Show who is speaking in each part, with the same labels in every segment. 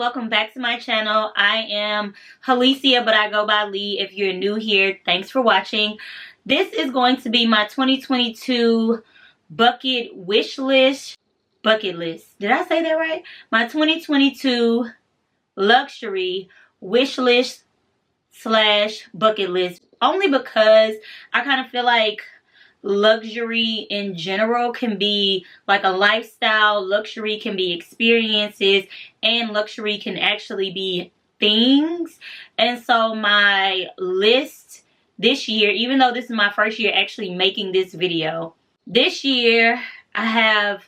Speaker 1: welcome back to my channel. I am Halicia, but I go by Lee. If you're new here, thanks for watching. This is going to be my 2022 bucket list. Did I say that right? My 2022 luxury wish list / bucket list. Only because I kind of feel like luxury in general can be like a lifestyle, luxury can be experiences, and luxury can actually be things. And so my list this year, even though this is my first year actually making this video, this year I have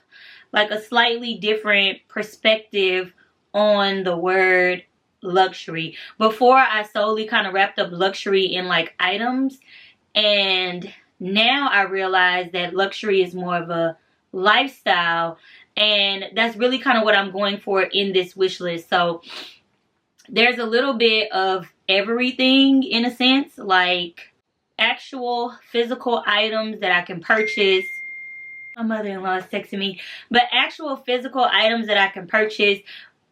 Speaker 1: like a slightly different perspective on the word luxury. Before, I solely kind of wrapped up luxury in like items, and now I realize that luxury is more of a lifestyle, and that's really kind of what I'm going for in this wish list. So there's a little bit of everything in a sense, like actual physical items that I can purchase. My mother-in-law is texting me, but actual physical items that I can purchase,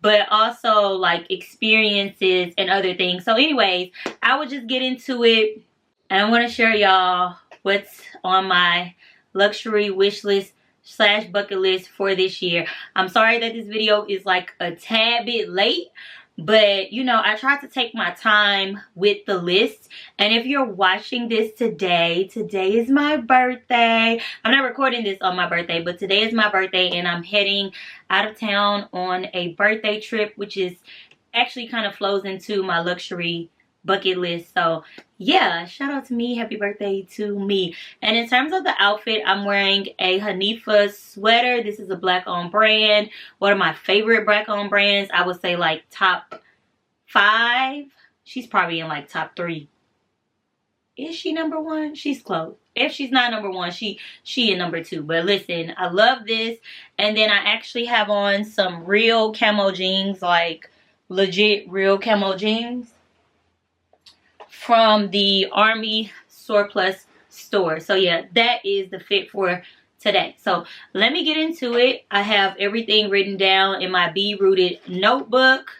Speaker 1: but also like experiences and other things. So anyways, I will just get into it, and I want to share y'all what's on my luxury wish list / bucket list for this year. I'm sorry that this video is like a tad bit late, but you know, I tried to take my time with the list. And if you're watching this today is my birthday. I'm not recording this on my birthday, but today is my birthday, and I'm heading out of town on a birthday trip, which is actually kind of flows into my luxury bucket list. So yeah, shout out to me, happy birthday to me. And in terms of the outfit, I'm wearing a Hanifa Sweater. This is a black owned brand, one of my favorite black owned brands. I would say like top 5. She's probably in like top 3. Is she number 1? She's close. If she's not number 1, she in number 2. But listen, I love this. And then I actually have on some real camo jeans, like legit real camo jeans, from the Amry surplus store. So yeah, that is the fit for today. So let me get into it. I have everything written down in my Be Rooted notebook.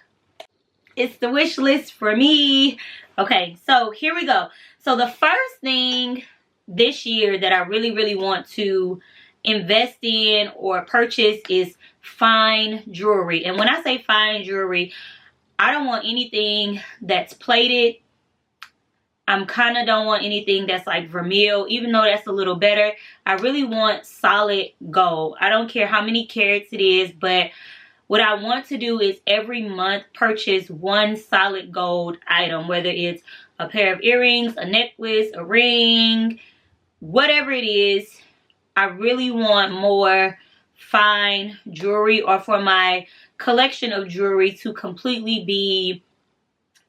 Speaker 1: It's the wish list for me. Okay, so here we go. So the first thing this year that I really want to invest in or purchase is fine jewelry. And when I say fine jewelry, I don't want anything that's plated. I kind of don't want anything that's like vermeil, even though that's a little better. I really want solid gold. I don't care how many carats it is, but what I want to do is every month purchase one solid gold item, whether it's a pair of earrings, a necklace, a ring, whatever it is. I really want more fine jewelry, or for my collection of jewelry to completely be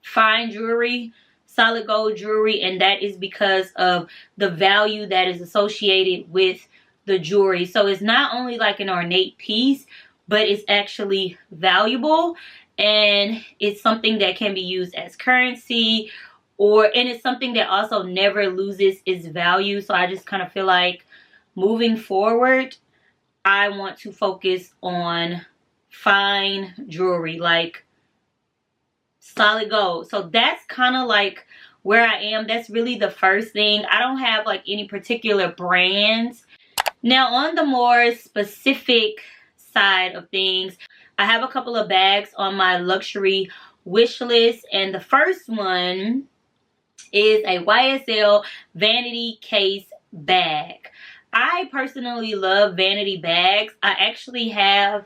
Speaker 1: fine jewelry, solid gold jewelry. And that is because of the value that is associated with the jewelry. So it's not only like an ornate piece, but it's actually valuable, and it's something that can be used as currency, and it's something that also never loses its value. So I just kind of feel like moving forward, I want to focus on fine jewelry, like solid gold. So that's kind of like where I am. That's really the first thing. I don't have like any particular brands. Now on the more specific side of things, I have a couple of bags on my luxury wish list, and the first one is a YSL vanity case bag. I personally love vanity bags. I actually have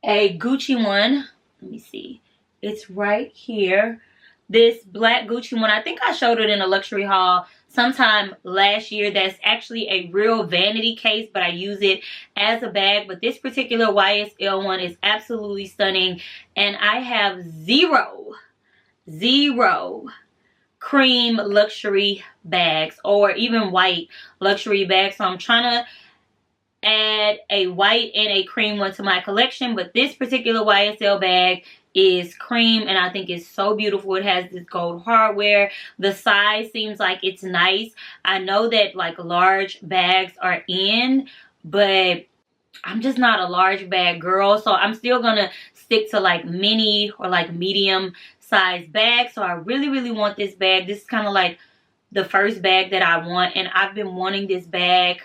Speaker 1: a Gucci one. Let me see. It's right here. This black Gucci one. I think I showed it in a luxury haul sometime last year. That's actually a real vanity case, but I use it as a bag. But this particular YSL one is absolutely stunning. And I have zero cream luxury bags, or even white luxury bags. So I'm trying to add a white and a cream one to my collection. But this particular YSL bag is cream, and I think it's so beautiful. It has this gold hardware. The size seems like it's nice. I know that like large bags are in, but I'm just not a large bag girl, so I'm still gonna stick to like mini or like medium size bags. So I really want this bag. This is kind of like the first bag that I want, and I've been wanting this bag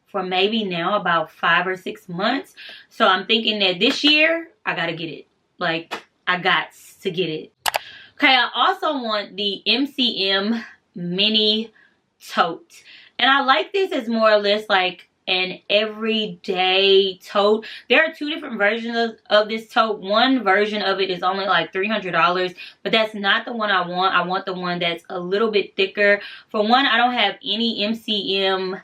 Speaker 1: for maybe now about 5 or 6 months. So I'm thinking that this year I gotta get it. Like, I got to get it. Okay, I also want the MCM mini tote, and I like this as more or less like an everyday tote. There are 2 different versions of this tote. One version of it is only like $300, but that's not the one I want. I want the one that's a little bit thicker. For one, I don't have any MCM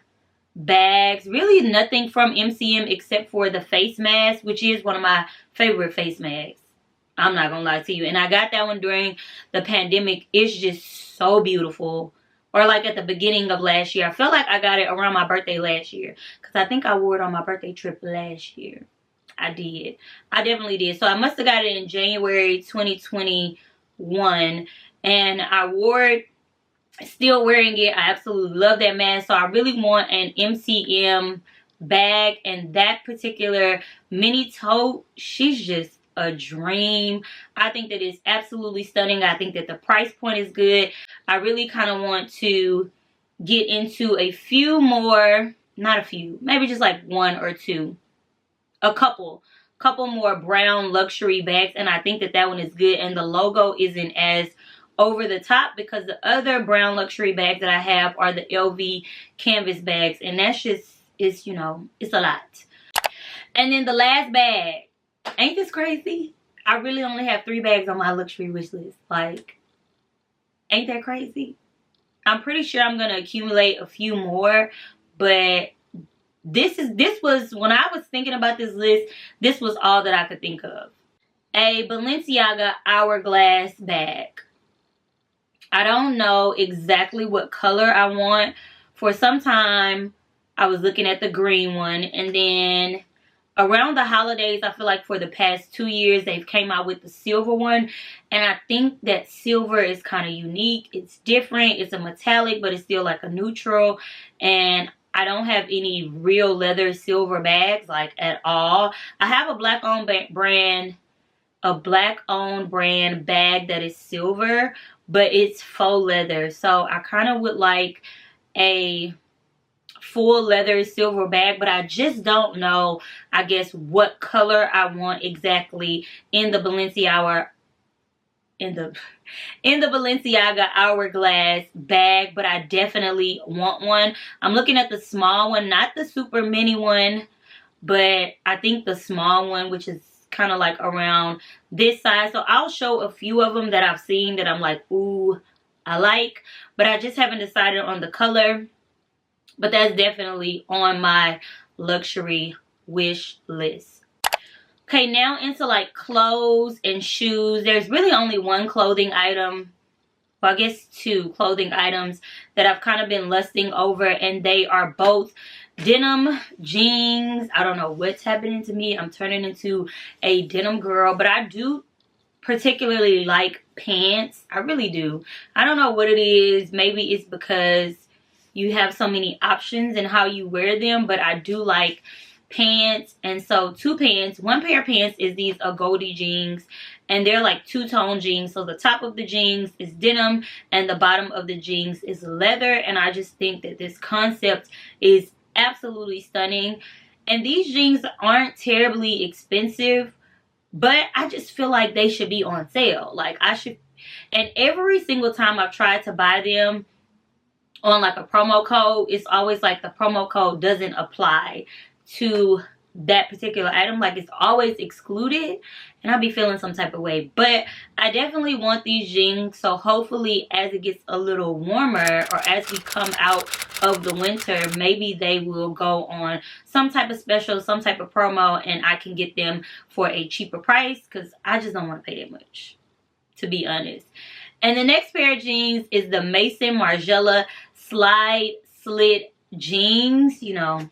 Speaker 1: bags, really nothing from MCM except for the face mask, which is one of my favorite face masks. I'm not gonna lie to you. And I got that one during the pandemic. It's just so beautiful. Or like at the beginning of last year. I feel like I got it around my birthday last year, because I think I wore it on my birthday trip last year. I did. I definitely did. So I must have got it in January 2021. And I wore it. Still wearing it. I absolutely love that mask. So I really want an MCM bag. And that particular mini tote, she's just a dream. I think that it's absolutely stunning. I think that the price point is good. I really kind of want to get into a few more, not a few, maybe just like 1 or 2, a couple more brown luxury bags, and I think that that one is good, and the logo isn't as over the top, because the other brown luxury bags that I have are the LV canvas bags, and that's just, it's, you know, it's a lot. And then the last bag, ain't this crazy? I really only have 3 bags on my luxury wish list. Like, ain't that crazy? I'm pretty sure I'm gonna accumulate a few more, but this was, when I was thinking about this list, this was all that I could think of. A Balenciaga hourglass bag. I don't know exactly what color I want. For some time, I was looking at the green one, and then around the holidays, I feel like for the past 2 years, they've came out with the silver one. And I think that silver is kind of unique. It's different. It's a metallic, but it's still like a neutral. And I don't have any real leather silver bags, like, at all. I have a black-owned brand, bag that is silver, but it's faux leather. So I kind of would like a full leather silver bag, but I just don't know, I guess, what color I want exactly in the Balenciaga hourglass bag, but I definitely want one. I'm looking at the small one, not the super mini one, but I think the small one, which is kind of like around this size. So I'll show a few of them that I've seen that I'm like, ooh, I like, but I just haven't decided on the color. But that's definitely on my luxury wish list. Okay, now into like clothes and shoes. There's really only one clothing item, well, I guess 2 clothing items that I've kind of been lusting over, and they are both denim jeans. I don't know what's happening to me. I'm turning into a denim girl, but I do particularly like pants. I really do. I don't know what it is. Maybe it's because you have so many options in how you wear them, but I do like pants. And so 2 pants, one pair of pants is these Agodi jeans, and they're like 2-tone jeans. So the top of the jeans is denim and the bottom of the jeans is leather, and I just think that this concept is absolutely stunning. And these jeans aren't terribly expensive, but I just feel like they should be on sale. Like, I should, and every single time I've tried to buy them on like a promo code, it's always like the promo code doesn't apply to that particular item. Like, it's always excluded, and I'll be feeling some type of way. But I definitely want these jeans, so hopefully as it gets a little warmer, or as we come out of the winter, maybe they will go on some type of special, some type of promo, and I can get them for a cheaper price, because I just don't want to pay that much, to be honest. And the next pair of jeans is the Maison Margiela slide slit jeans. You know,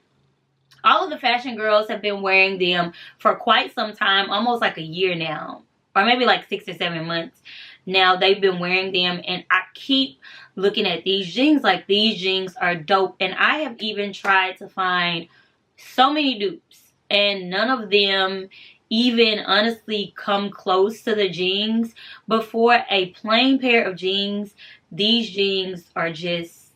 Speaker 1: all of the fashion girls have been wearing them for quite some time, almost like a year now, or maybe like 6 or 7 months now. They've been wearing them, and I keep looking at these jeans. Like, these jeans are dope, and I have even tried to find so many dupes, and none of them even honestly come close to the jeans. But for a plain pair of jeans, these jeans are just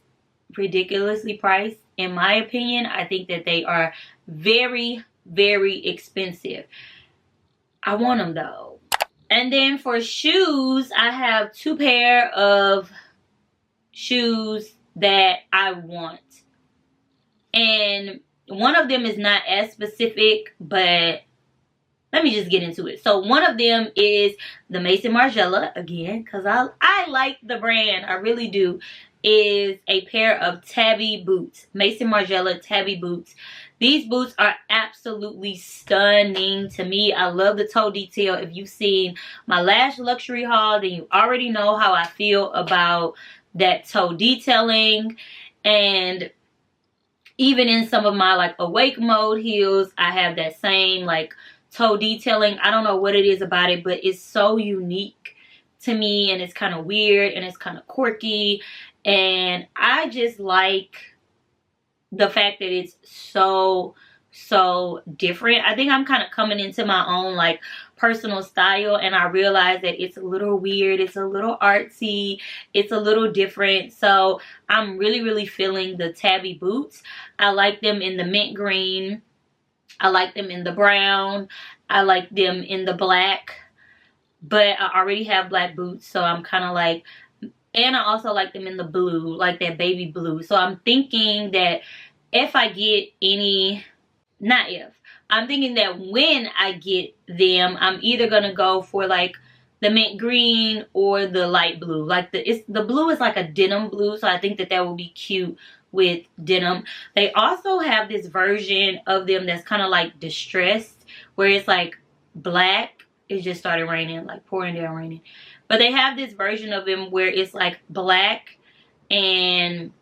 Speaker 1: ridiculously priced. In my opinion, I think that they are very, very expensive. I want them though. And then for shoes, I have 2 pair of shoes that I want. And one of them is not as specific, but let me just get into it. So one of them is the Maison Margiela, again, because I like the brand. I really do. Is a pair of tabby boots. Maison Margiela tabby boots. These boots are absolutely stunning to me. I love the toe detail. If you've seen my last luxury haul, then you already know how I feel about that toe detailing. And even in some of my like awake mode heels, I have that same like toe detailing. I don't know what it is about it, but it's so unique to me, and it's kind of weird, and it's kind of quirky, and I just like the fact that it's so different. I think I'm kind of coming into my own like personal style, and I realize that it's a little weird, it's a little artsy, it's a little different. So I'm really feeling the tabby boots. I like them in the mint green, I like them in the brown, I like them in the black, but I already have black boots, so I'm kind of like, and I also like them in the blue, like that baby blue. So I'm thinking that if I get any, not if, I'm thinking that when I get them, I'm either gonna go for like the mint green or the light blue. Like the blue is like a denim blue, so I think that that will be cute with denim. They also have this version of them that's kind of like distressed, where it's like black. It just started raining, like pouring down raining. But they have this version of them where it's like black, and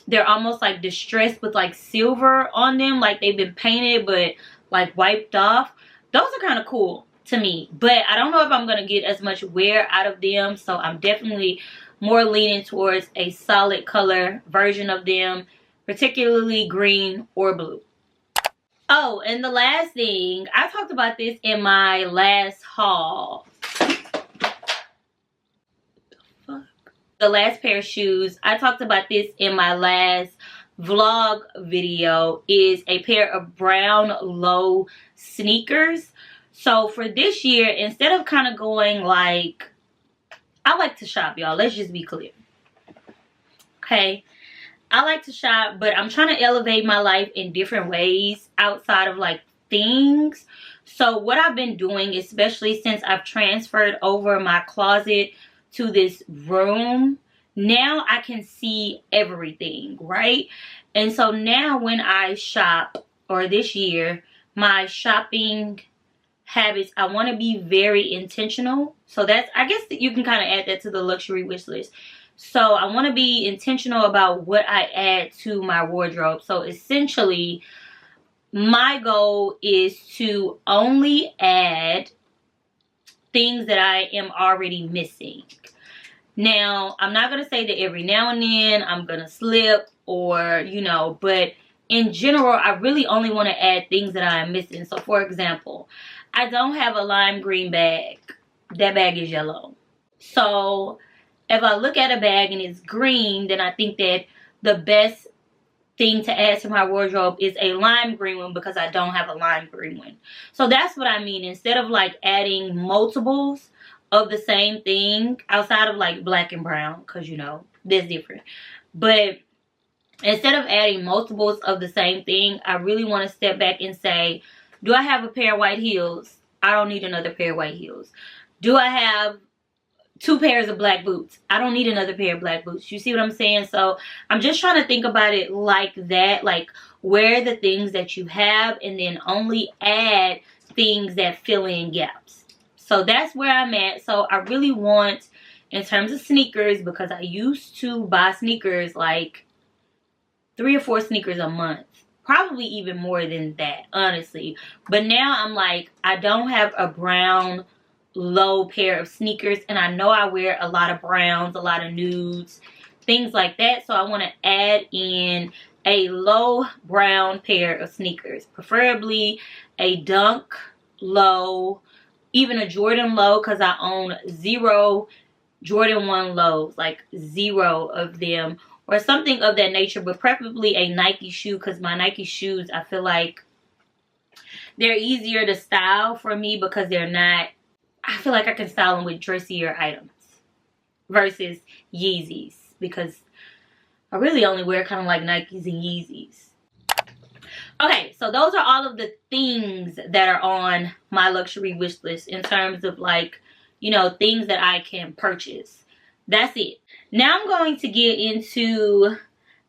Speaker 1: they're almost like distressed with like silver on them, like they've been painted but like wiped off. Those are kind of cool to me, but I don't know if I'm gonna get as much wear out of them, so I'm definitely more leaning towards a solid color version of them, particularly green or blue. Oh, and the last thing, I talked about this in my last haul. The last pair of shoes, I talked about this in my last vlog video, is a pair of brown low sneakers. So for this year, instead of kind of going like, I like to shop, y'all, let's just be clear. Okay, I like to shop, but I'm trying to elevate my life in different ways outside of like things. So what I've been doing, especially since I've transferred over my closet to this room, now I can see everything, right? And so now when I shop, or this year, my shopping habits, I want to be very intentional. So that's, I guess that you can kind of add that to the luxury wish list. So I want to be intentional about what I add to my wardrobe. So essentially, my goal is to only add things that I am already missing. Now, I'm not going to say that every now and then I'm going to slip, or, you know, but in general, I really only want to add things that I am missing. So, for example, I don't have a lime green bag. That bag is yellow. So, if I look at a bag and it's green, then I think that the best thing to add to my wardrobe is a lime green one, because I don't have a lime green one. So that's what I mean. Instead of like adding multiples of the same thing, outside of like black and brown, because you know that's different, but instead of adding multiples of the same thing, I really want to step back and say, do I have a pair of white heels? I don't need another pair of white heels. Do I have 2 pairs of black boots? I don't need another pair of black boots. You see what I'm saying? So I'm just trying to think about it like that, like where the things that you have, and then only add things that fill in gaps. So that's where I'm at. So I really want, in terms of sneakers, because I used to buy sneakers like 3 or 4 sneakers a month, probably even more than that, honestly. But now I'm like, I don't have a brown low pair of sneakers, and I know I wear a lot of browns, a lot of nudes, things like that. So I want to add in a low brown pair of sneakers, preferably a Dunk low, even a Jordan low, because I own 0 Jordan 1 lows, like 0 of them, or something of that nature, but preferably a Nike shoe, because my Nike shoes, I feel like they're easier to style for me because they're not, I feel like I can style them with dressier items versus Yeezys, because I really only wear kind of like Nikes and Yeezys. Okay, so those are all of the things that are on my luxury wish list in terms of, like, you know, things that I can purchase. That's it. Now I'm going to get into,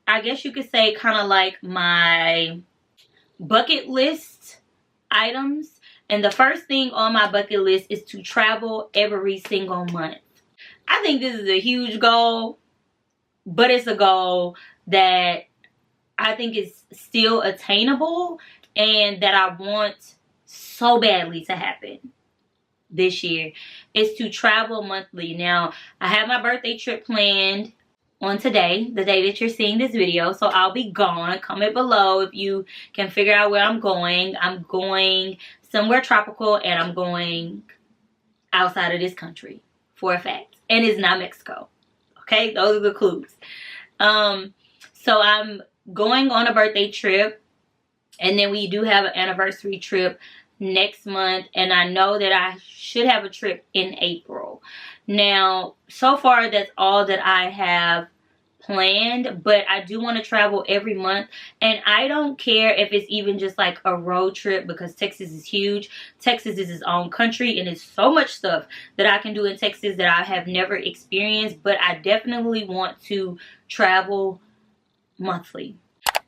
Speaker 1: I guess you could say, kind of like my bucket list items. And the first thing on my bucket list is to travel every single month. I think this is a huge goal, but it's a goal that I think is still attainable and that I want so badly to happen this year, is to travel monthly. Now, I have my birthday trip planned on today, the day that you're seeing this video, so I'll be gone. Comment below if you can figure out where I'm going. I'm going somewhere tropical, and I'm going outside of this country for a fact, and it's not Mexico. Okay, those are the clues. So I'm going on a birthday trip, and then we do have an anniversary trip next month, and I know that I should have a trip in April. Now, so far that's all that I have planned, but I do want to travel every month, and I don't care if it's even just like a road trip, because Texas is huge. Texas is its own country, and it's so much stuff that I can do in Texas that I have never experienced, but I definitely want to travel monthly.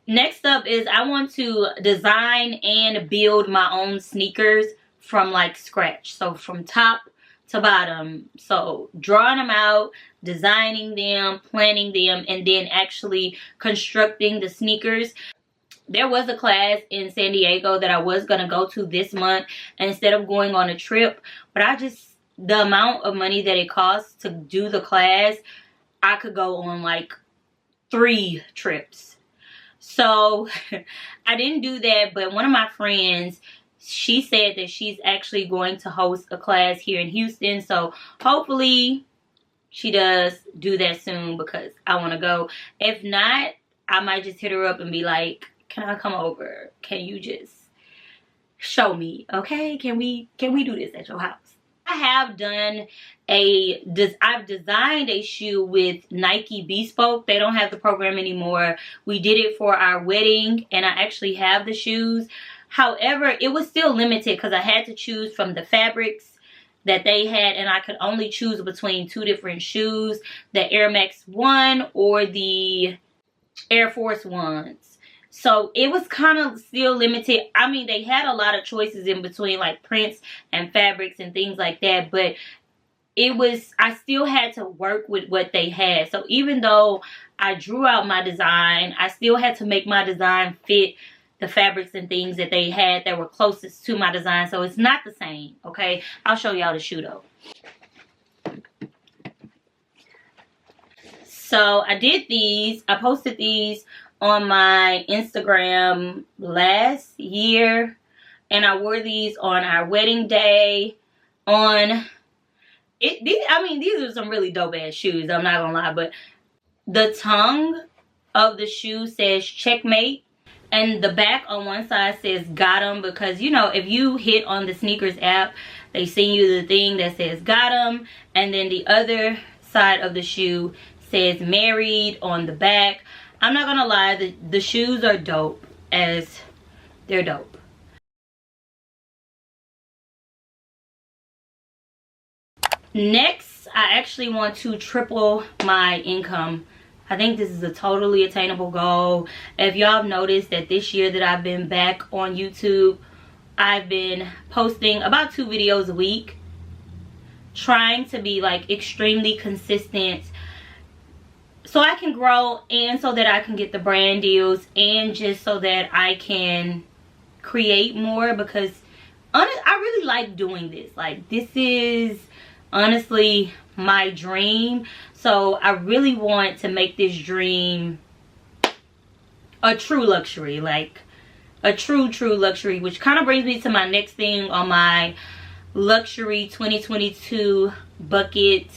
Speaker 1: Next up is I want to design and build my own sneakers from like scratch. So from top to bottom. So drawing them out, designing them, planning them, and then actually constructing the sneakers. There was a class in San Diego that I was going to go to this month instead of going on a trip. But the amount of money that it costs to do the class, I could go on like 3 trips. So I didn't do that, but one of my friends, she said that she's actually going to host a class here in Houston. So hopefully she does do that soon, because I want to go. If not, I might just hit her up and be like, can I come over? Can you just show me? Okay, can we do this at your house? I have done I've designed a shoe with Nike Bespoke. They don't have the program anymore. We did it for our wedding, and I actually have the shoes. However, it was still limited because I had to choose from the fabrics that they had, and I could only choose between 2 different shoes, the Air Max 1 or the Air Force 1s. So it was kind of still limited. I mean, they had a lot of choices in between, like prints and fabrics and things like that, but I still had to work with what they had. So even though I drew out my design, I still had to make my design fit the fabrics and things that they had that were closest to my design. So it's not the same, okay? I'll show y'all the shoe though. So I did these. I posted these on my Instagram last year, and I wore these on our wedding day. These are some really dope ass shoes, I'm not gonna lie, but the tongue of the shoe says checkmate, and the back on one side says got 'em, because, you know, if you hit on the sneakers app, they send you the thing that says got 'em, and then the other side of the shoe says married on the back. I'm not gonna lie, the shoes are dope, as they're dope. Next, I actually want to triple my income. I think this is a totally attainable goal. If y'all have noticed that this year that I've been back on YouTube, I've been posting about 2 videos a week, trying to be like extremely consistent so I can grow, and so that I can get the brand deals, and just so that I can create more, because I really like doing this. Like, this is honestly my dream. So I really want to make this dream a true luxury. Like, a true luxury, which kind of brings me to my next thing on my luxury 2022 bucket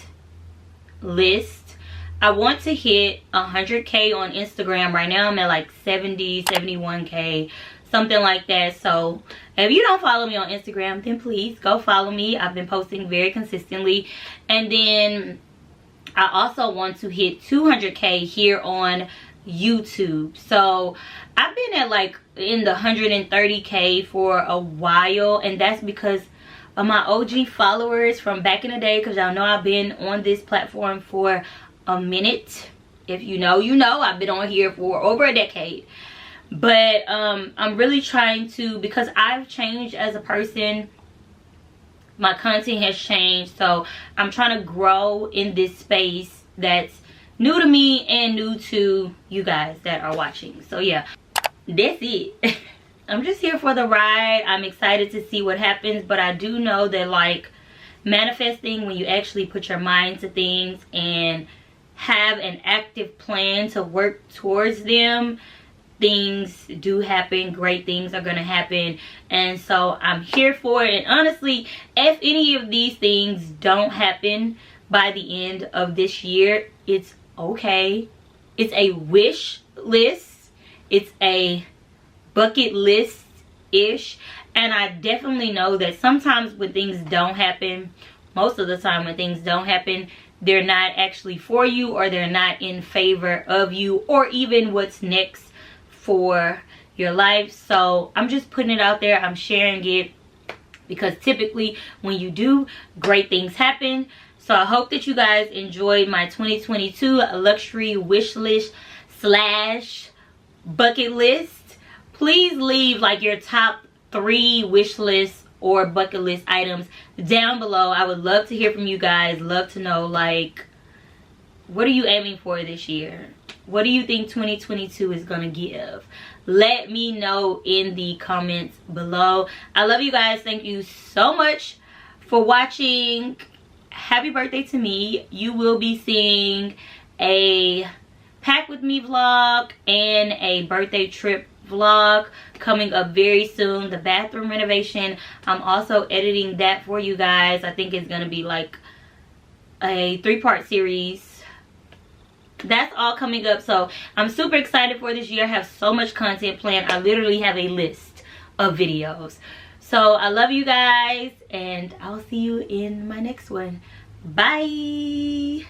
Speaker 1: list. I want to hit 100K on Instagram. Right now I'm at like 71K, something like that. So if you don't follow me on Instagram, then please go follow me. I've been posting very consistently. And then I also want to hit 200K here on YouTube. So I've been at like in the 130K for a while, and that's because of my OG followers from back in the day, because y'all know I've been on this platform for a minute. If you know, you know. I've been on here for over a decade. But I'm really trying to, because I've changed as a person, my content has changed, so I'm trying to grow in this space that's new to me and new to you guys that are watching. So yeah, that's it. I'm just here for the ride. I'm excited to see what happens, but I do know that like manifesting, when you actually put your mind to things and have an active plan to work towards them, things do happen. Great things are gonna happen, and so I'm here for it. And honestly, if any of these things don't happen by the end of this year, it's okay. It's a wish list, it's a bucket list ish, and I definitely know that sometimes when things don't happen, most of the time when things don't happen, they're not actually for you, or they're not in favor of you, or even what's next for your life. So I'm just putting it out there. I'm sharing it because typically when you do, great things happen. So I hope that you guys enjoyed my 2022 luxury wish list slash bucket list. Please leave like your top 3 wish lists or bucket list items down below. I would love to hear from you guys. Love to know, like, what are you aiming for this year? What do you think 2022 is gonna give? Let me know in the comments below. I love you guys. Thank you so much for watching. Happy birthday to me. You will be seeing a pack with me vlog and a birthday trip vlog coming up very soon. The bathroom renovation, I'm also editing that for you guys. I think it's gonna be like a 3-part series. That's all coming up, so I'm super excited for this year. I have so much content planned. I literally have a list of videos. So I love you guys, and I'll see you in my next one. Bye.